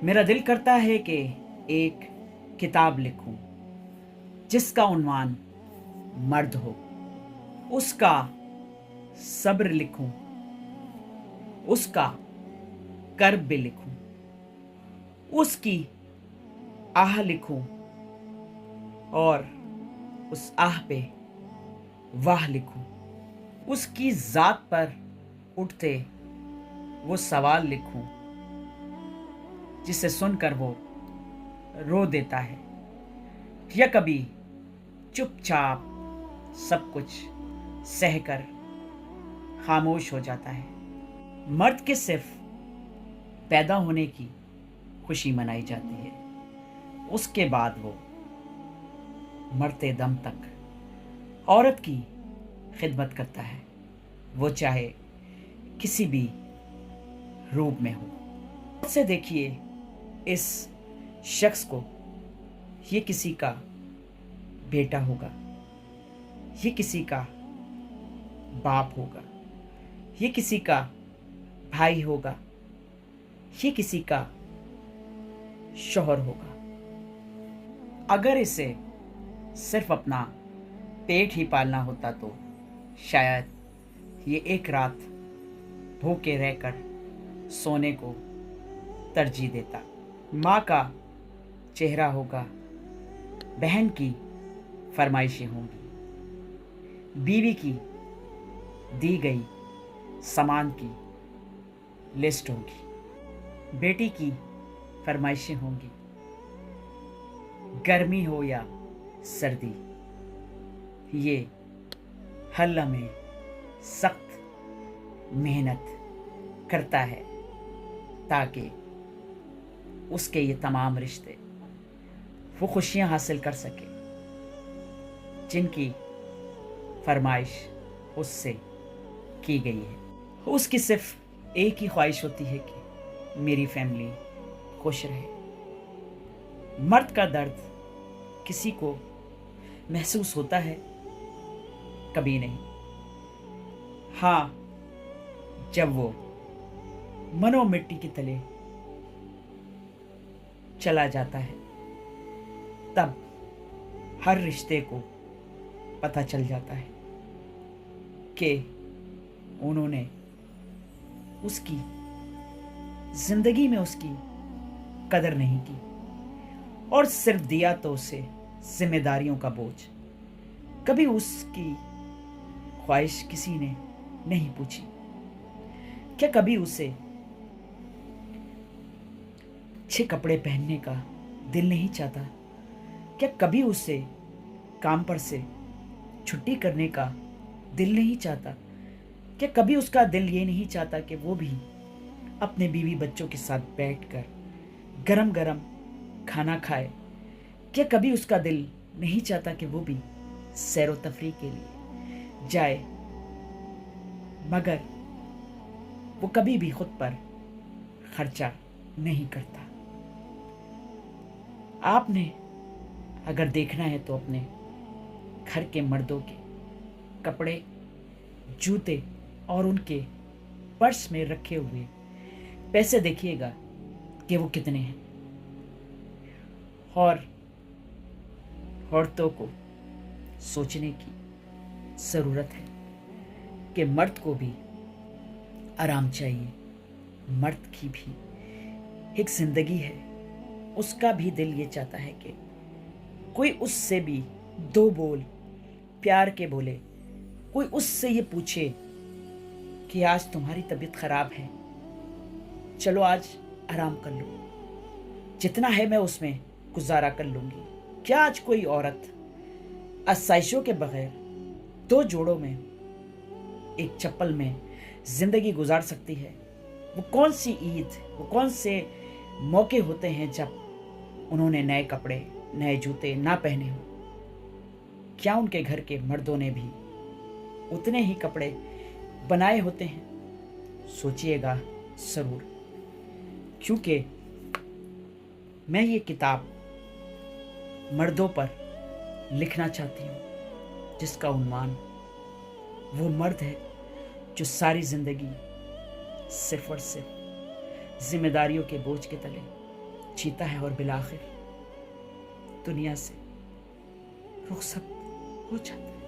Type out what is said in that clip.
मेरा दिल करता है कि एक किताब लिखूं जिसका उन्वान मर्द हो, उसका सब्र लिखूं, उसका कर्ब भी लिखूं, उसकी आह लिखूं और उस आह पे वाह लिखूं, उसकी जात पर उठते वो सवाल लिखूं जिसे सुनकर वो रो देता है या कभी चुपचाप सब कुछ सहकर खामोश हो जाता है। मर्द के सिर्फ पैदा होने की खुशी मनाई जाती है, उसके बाद वो मरते दम तक औरत की खिदमत करता है, वो चाहे किसी भी रूप में हो। से देखिए इस शख्स को, ये किसी का बेटा होगा, ये किसी का बाप होगा, ये किसी का भाई होगा, ये किसी का शौहर होगा। अगर इसे सिर्फ अपना पेट ही पालना होता तो शायद ये एक रात भूखे रहकर सोने को तरजीह देता। माँ का चेहरा होगा, बहन की फरमाइशें होंगी, बीवी की दी गई सामान की लिस्ट होगी, बेटी की फरमाइशें होंगी। गर्मी हो या सर्दी, ये हल्ला में सख्त मेहनत करता है ताकि उसके ये तमाम रिश्ते वो खुशियां हासिल कर सके जिनकी फरमाइश उससे की गई है। उसकी सिर्फ एक ही ख्वाहिश होती है कि मेरी फैमिली खुश रहे। मर्द का दर्द किसी को महसूस होता है? कभी नहीं। हाँ, जब वो मनो मिट्टी के तले चला जाता है तब हर रिश्ते को पता चल जाता है कि उन्होंने उसकी जिंदगी में उसकी कदर नहीं की और सिर्फ दिया तो उसे जिम्मेदारियों का बोझ। कभी उसकी ख्वाहिश किसी ने नहीं पूछी? क्या कभी उसे अच्छे कपड़े पहनने का दिल नहीं चाहता? क्या कभी उसे काम पर से छुट्टी करने का दिल नहीं चाहता? क्या कभी उसका दिल ये नहीं चाहता कि वो भी अपने बीवी बच्चों के साथ बैठकर गरम गरम खाना खाए? क्या कभी उसका दिल नहीं चाहता कि वो भी सैर व तफरीह के लिए जाए? मगर वो कभी भी खुद पर खर्चा नहीं करता। आपने अगर देखना है तो अपने घर के मर्दों के कपड़े, जूते और उनके पर्स में रखे हुए पैसे देखिएगा कि वो कितने हैं। और औरतों को सोचने की ज़रूरत है कि मर्द को भी आराम चाहिए, मर्द की भी एक ज़िंदगी है, उसका भी दिल ये चाहता है कि कोई उससे भी दो बोल प्यार के बोले, कोई उससे ये पूछे कि आज तुम्हारी तबीयत खराब है, चलो आज आराम कर लो, जितना है मैं उसमें गुजारा कर लूँगी। क्या आज कोई औरत आसाइशों के बगैर दो जोड़ों में एक चप्पल में ज़िंदगी गुजार सकती है? वो कौन सी ईद, वो कौन से मौके होते हैं जब उन्होंने नए कपड़े, नए जूते ना पहने हो? क्या उनके घर के मर्दों ने भी उतने ही कपड़े बनाए होते हैं? सोचिएगा ज़रूर, क्योंकि मैं ये किताब मर्दों पर लिखना चाहती हूँ जिसका उन्वान वो मर्द है जो सारी ज़िंदगी सिर्फ और सिर्फ जिम्मेदारियों के बोझ के तले जीता है और बिलाखिर दुनिया से रुखसत हो जाता है।